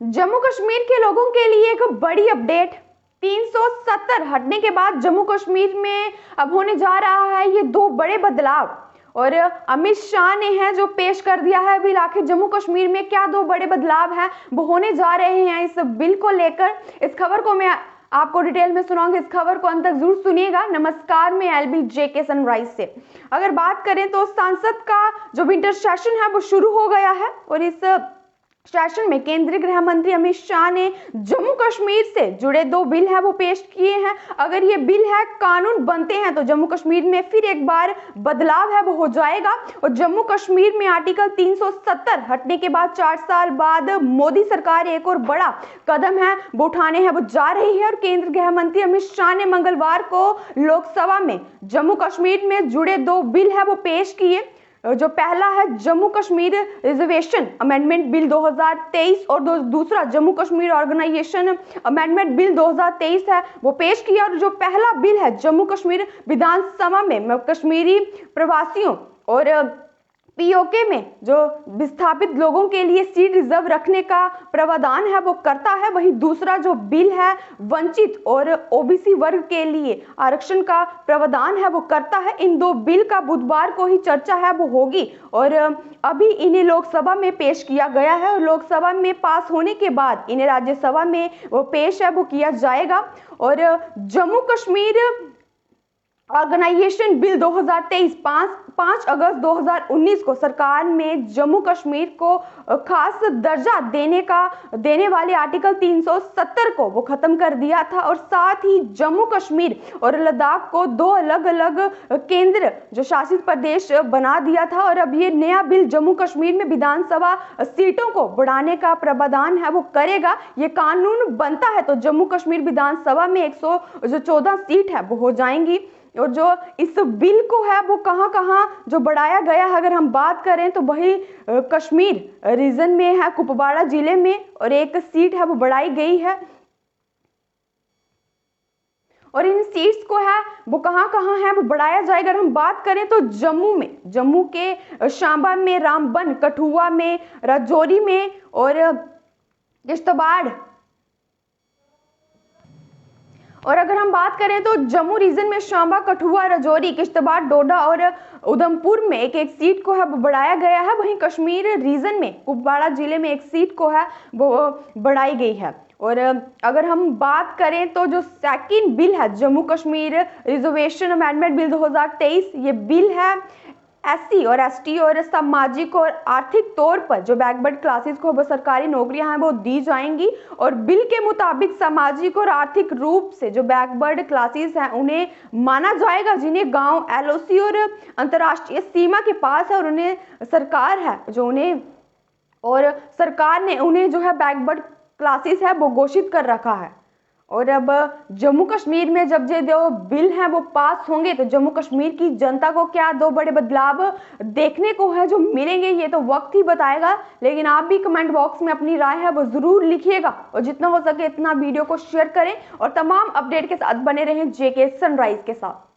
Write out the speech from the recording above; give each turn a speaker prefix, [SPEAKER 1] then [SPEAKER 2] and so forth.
[SPEAKER 1] जम्मू कश्मीर के लोगों के लिए एक बड़ी अपडेट। 370 हटने के बाद जम्मू कश्मीर में अब होने जा रहा है ये दो बड़े बदलाव। और अमित शाह ने है जो पेश कर दिया है बिल। आखिर जम्मू कश्मीर में क्या दो बड़े बदलाव हैं वो होने जा रहे हैं इस बिल को लेकर। इस खबर को मैं आपको डिटेल में सुनाऊंगी, इस खबर को अंत तक जरूर सुनिएगा। नमस्कार, मैं एलबी जेके सनराइज से। अगर बात करें तो संसद का जो विंटर सेशन है वो शुरू हो गया है और इस सेशन में केंद्रीय गृह मंत्री अमित शाह ने जम्मू कश्मीर से जुड़े दो बिल है वो पेश किए हैं। अगर ये बिल है कानून बनते हैं तो जम्मू कश्मीर में फिर एक बार बदलाव है वो हो जाएगा। और जम्मू कश्मीर में आर्टिकल 370 हटने के बाद 4 साल बाद मोदी सरकार एक और बड़ा कदम है वो उठाने हैं वो जा रही है। और केंद्रीय गृह मंत्री अमित शाह ने मंगलवार को लोकसभा में जम्मू कश्मीर में जुड़े दो बिल है वो पेश किए। जो पहला है Jammu Kashmir reservation amendment bill 2023 और दूसरा Jammu Kashmir organisation amendment bill 2023 है वो पेश किया। और जो पहला बिल है जम्मू कश्मीर विधानसभा में कश्मीरी प्रवासियों और पीओके में जो विस्थापित लोगों के लिए सीट रिजर्व रखने का प्रावधान है वो करता है। वहीं दूसरा जो बिल है वंचित और ओबीसी वर्ग के लिए आरक्षण का प्रावधान है वो करता है। इन दो बिल का बुधवार को ही चर्चा है वो होगी और अभी इन्हें लोकसभा में पेश किया गया है और लोकसभा में पास होने के बाद इन्हें राज्यसभा में वो पेश है वो किया जाएगा। और जम्मू कश्मीर ऑर्गेनाइजेशन बिल 2023 5 अगस्त 2019 को सरकार ने जम्मू कश्मीर को खास दर्जा देने वाले आर्टिकल 370 को वो खत्म कर दिया था। और साथ ही जम्मू कश्मीर और लद्दाख को दो अलग अलग केंद्र जो शासित प्रदेश बना दिया था। और अब ये नया बिल जम्मू कश्मीर में विधानसभा सीटों को बढ़ाने का प्रावधान है वो करेगा। ये कानून बनता है तो जम्मू कश्मीर विधानसभा में 114 सीट है वो हो जाएंगी। और जो इस बिल को है वो कहां कहां जो बढ़ाया गया है अगर हम बात करें तो वही कश्मीर रीजन में है कुपवाड़ा जिले में और एक सीट है वो बढ़ाई गई है। और इन सीट्स को है वो कहां कहां है वो बढ़ाया जाएगा। अगर हम बात करें तो जम्मू के सांबा में, रामबन, कठुआ में, राजौरी में और किश्तवाड़। और अगर हम बात करें तो जम्मू रीजन में सांबा, कठुआ, राजौरी, किश्तवाड़, डोडा और उधमपुर में एक एक सीट को है वो बढ़ाया गया है। वहीं कश्मीर रीजन में कुपवाड़ा जिले में एक सीट को है वो बढ़ाई गई है। और अगर हम बात करें तो जो सेकंड बिल है Jammu Kashmir reservation amendment bill 2023, ये बिल है एससी और एसटी और सामाजिक और आर्थिक तौर पर जो बैकवर्ड क्लासेस को वो सरकारी नौकरियां हैं वो दी जाएंगी। और बिल के मुताबिक सामाजिक और आर्थिक रूप से जो बैकवर्ड क्लासेस हैं उन्हें माना जाएगा जिन्हें गांव एलओसी और अंतर्राष्ट्रीय सीमा के पास है। और उन्हें सरकार है जो उन्हें और सरकार ने उन्हें जो है बैकवर्ड क्लासेस है वो घोषित कर रखा है। और अब जम्मू कश्मीर में जब ये दो बिल हैं वो पास होंगे तो जम्मू कश्मीर की जनता को क्या दो बड़े बदलाव देखने को है जो मिलेंगे ये तो वक्त ही बताएगा। लेकिन आप भी कमेंट बॉक्स में अपनी राय है वो जरूर लिखिएगा और जितना हो सके इतना वीडियो को शेयर करें और तमाम अपडेट के साथ बने रहें जेके सनराइज के साथ।